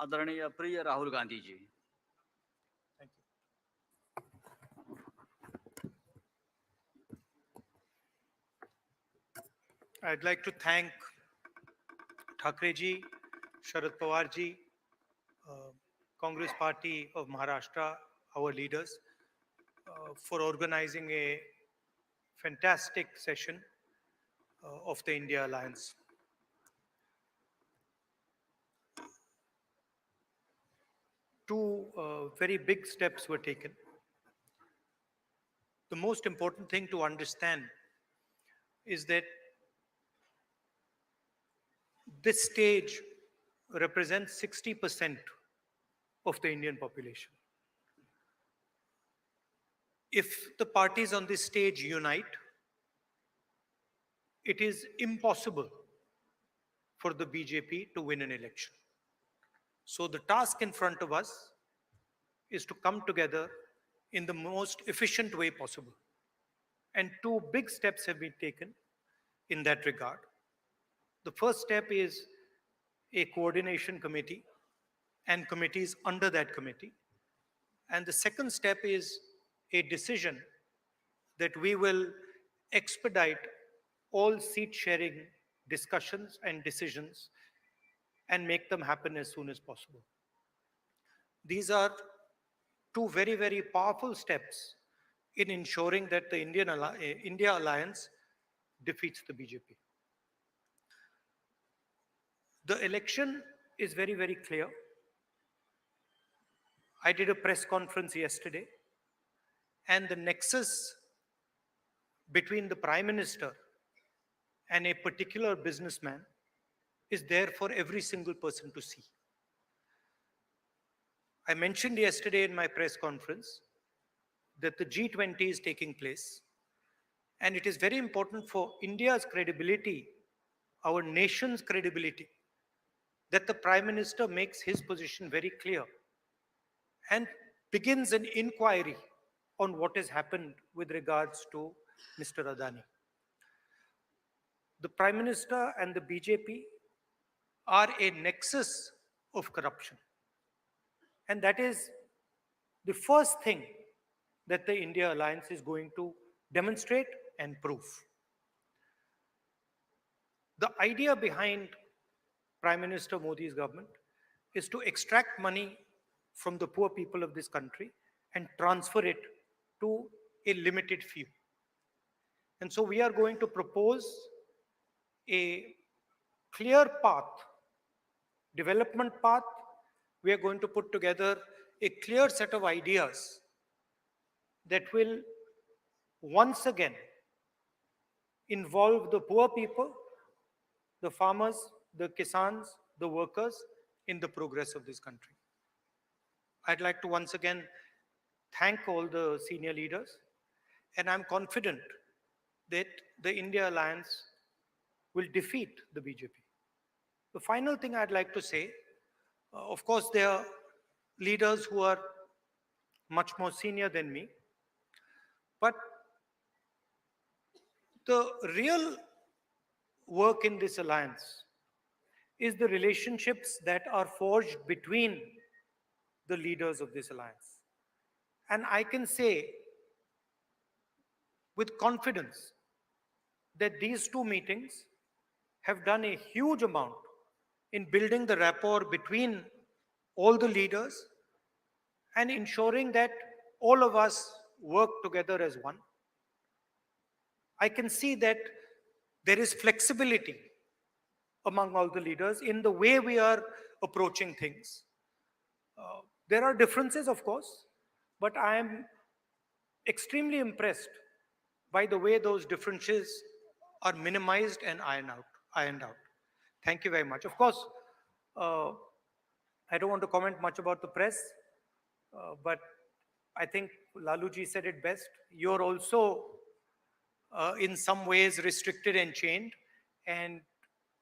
आदरणीय प्रिय Rahul Gandhi ji. Thank you. I'd like to thank Thakre ji, Sharad Pawar ji, Congress Party of Maharashtra, our leaders, for organizing a fantastic session of the I.N.D.I.A Alliance. Two very big steps were taken. The most important thing to understand is that this stage represents 60% of the Indian population. If the parties on this stage unite, it is impossible for the BJP to win an election. So the task in front of us is to come together in the most efficient way possible. And two big steps have been taken in that regard. The first step is a coordination committee and committees under that committee. And the second step is a decision that we will expedite all seat sharing discussions and decisions and make them happen as soon as possible. These are two very, very powerful steps in ensuring that the India Alliance defeats the BJP. The election is very, very clear. I did a press conference yesterday, and the nexus between the Prime Minister and a particular businessman is there for every single person to see. I mentioned yesterday in my press conference that the G20 is taking place, and it is very important for India's credibility, our nation's credibility, that the Prime Minister makes his position very clear and begins an inquiry on what has happened with regards to Mr. Adani. The Prime Minister and the BJP are a nexus of corruption. And that is the first thing that the I.N.D.I.A Alliance is going to demonstrate and prove. The idea behind Prime Minister Modi's government is to extract money from the poor people of this country and transfer it to a limited few. And so we are going to propose a clear path, development path. We are going to put together a clear set of ideas that will once again involve the poor people, the farmers, the kisans, the workers in the progress of this country. I'd like to once again thank all the senior leaders, and I'm confident that the I.N.D.I.A Alliance will defeat the BJP. The final thing I'd like to say, of course, there are leaders who are much more senior than me, but the real work in this alliance is the relationships that are forged between the leaders of this alliance. And I can say with confidence that these two meetings have done a huge amount in building the rapport between all the leaders and ensuring that all of us work together as one. I can see that there is flexibility among all the leaders in the way we are approaching things. There are differences, of course, but I am extremely impressed by the way those differences are minimized and ironed out. Thank you very much. Of course, I don't want to comment much about the press, but I think Laluji said it best. You're also in some ways restricted and chained, and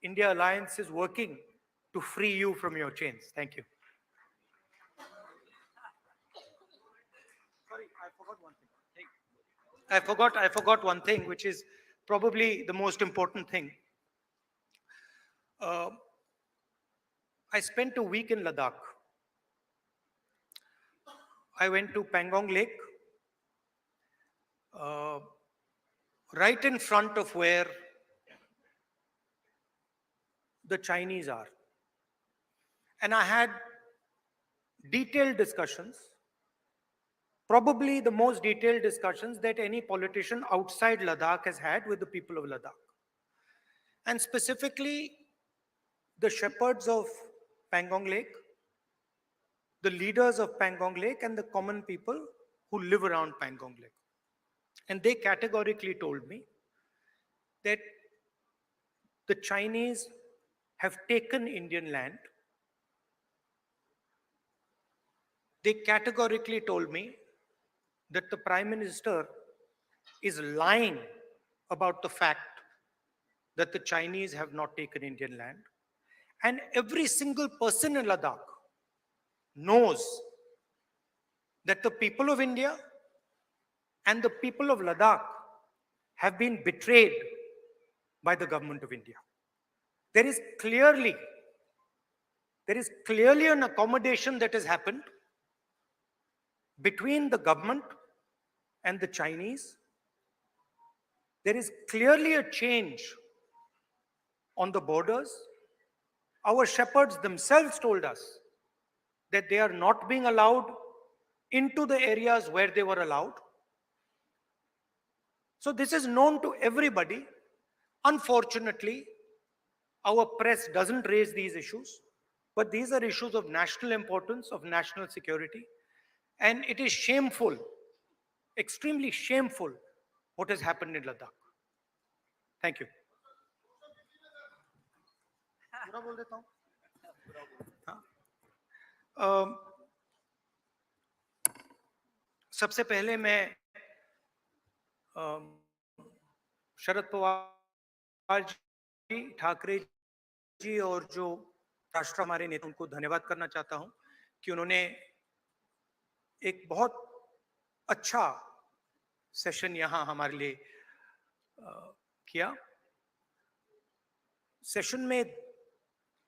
I.N.D.I.A Alliance is working to free you from your chains. Thank you. Sorry, I forgot one thing. I forgot one thing, which is probably the most important thing. I spent a week in Ladakh. I went to Pangong Lake, right in front of where the Chinese are. And I had detailed discussions, probably the most detailed discussions that any politician outside Ladakh has had with the people of Ladakh. And specifically, the shepherds of Pangong Lake, the leaders of Pangong Lake, and the common people who live around Pangong Lake. And they categorically told me that the Chinese have taken Indian land. They categorically told me that the Prime Minister is lying about the fact that the Chinese have not taken Indian land. And every single person in Ladakh knows that the people of India and the people of Ladakh have been betrayed by the government of India. There is clearly an accommodation that has happened between the government and the Chinese. There is clearly a change on the borders. Our shepherds themselves told us that they are not being allowed into the areas where they were allowed. So this is known to everybody. Unfortunately, our press doesn't raise these issues, but these are issues of national importance, of national security. And it is shameful, extremely shameful, what has happened in Ladakh. Thank you. पूरा बोल देता हूं। सबसे पहले मैं शरद पवार जी, ठाकरे जी और जो राष्ट्र हमारे नेता उनको धन्यवाद करना चाहता हूं कि उन्होंने एक बहुत अच्छा सेशन यहां हमारे लिए किया। सेशन में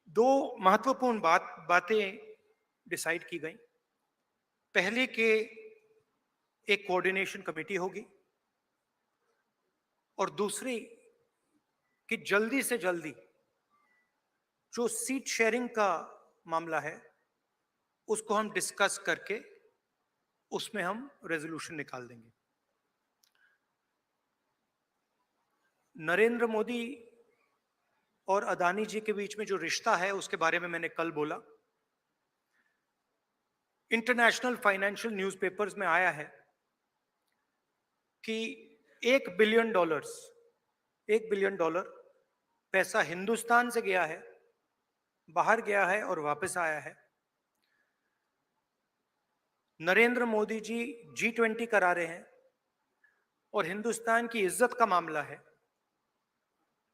दो महत्वपूर्ण बातें डिसाइड की गई। पहले के एक कोऑर्डिनेशन कमेटी होगी और दूसरी कि जल्दी से जल्दी जो सीट शेयरिंग का मामला है उसको हम डिस्कस करके उसमें हम रेजोल्यूशन निकाल देंगे। नरेंद्र मोदी और अदानी जी के बीच में जो रिश्ता है उसके बारे में मैंने कल बोला। इंटरनेशनल फाइनेंशियल न्यूज़पेपर्स में आया है कि $1 बिलियन पैसा हिंदुस्तान से गया है, बाहर गया है और वापस आया है। नरेंद्र मोदी जी G20 करा रहे हैं और हिंदुस्तान की इज्जत का मामला है।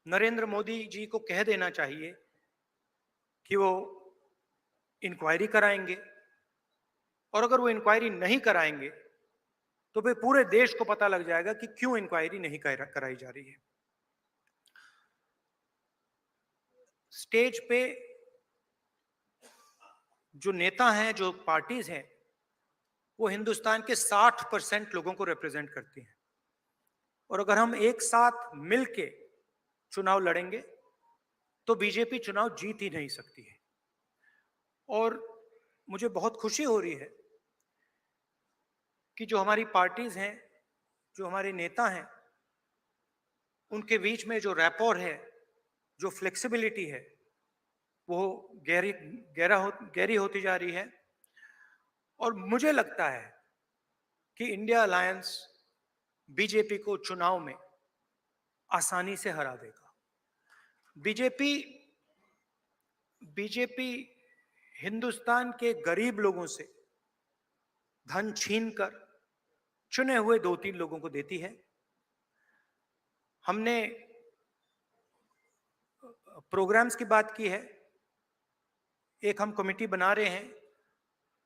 नरेंद्र मोदी जी को कह देना चाहिए कि वो इंक्वायरी कराएंगे और अगर वो इंक्वायरी नहीं कराएंगे तो फिर पूरे देश को पता लग जाएगा कि क्यों इंक्वायरी नहीं कराई जा रही है। स्टेज पे जो नेता हैं, जो पार्टीज हैं, वो हिंदुस्तान के 60% लोगों को रिप्रेजेंट करती हैं और अगर हम एक साथ मिलके चुनाव लड़ेंगे तो बीजेपी चुनाव जीत ही नहीं सकती है। और मुझे बहुत खुशी हो रही है कि जो हमारी पार्टीज हैं, जो हमारे नेता हैं, उनके बीच में जो रैपोर है, जो फ्लेक्सिबिलिटी है, वो गहरी होती जा रही है। और मुझे लगता है कि इंडिया अलायंस बीजेपी को चुनाव में आसानी से हरा देगा। बीजेपी हिंदुस्तान के गरीब लोगों से धन छीनकर चुने हुए 2-3 लोगों को देती है। हमने प्रोग्राम्स की बात की है। एक हम कमेटी बना रहे हैं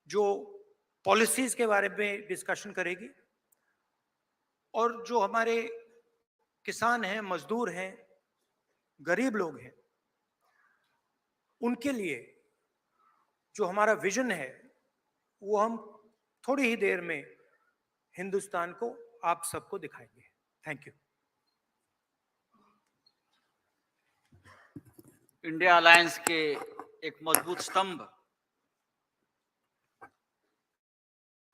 जो पॉलिसीज के बारे में डिस्कशन करेगी और जो हमारे किसान हैं, मजदूर हैं, गरीब लोग हैं, उनके लिए जो हमारा विजन है वो हम थोड़ी ही देर में हिंदुस्तान को आप सबको दिखाएंगे। Thank you. इंडिया अलायंस के एक मजबूत स्तंभ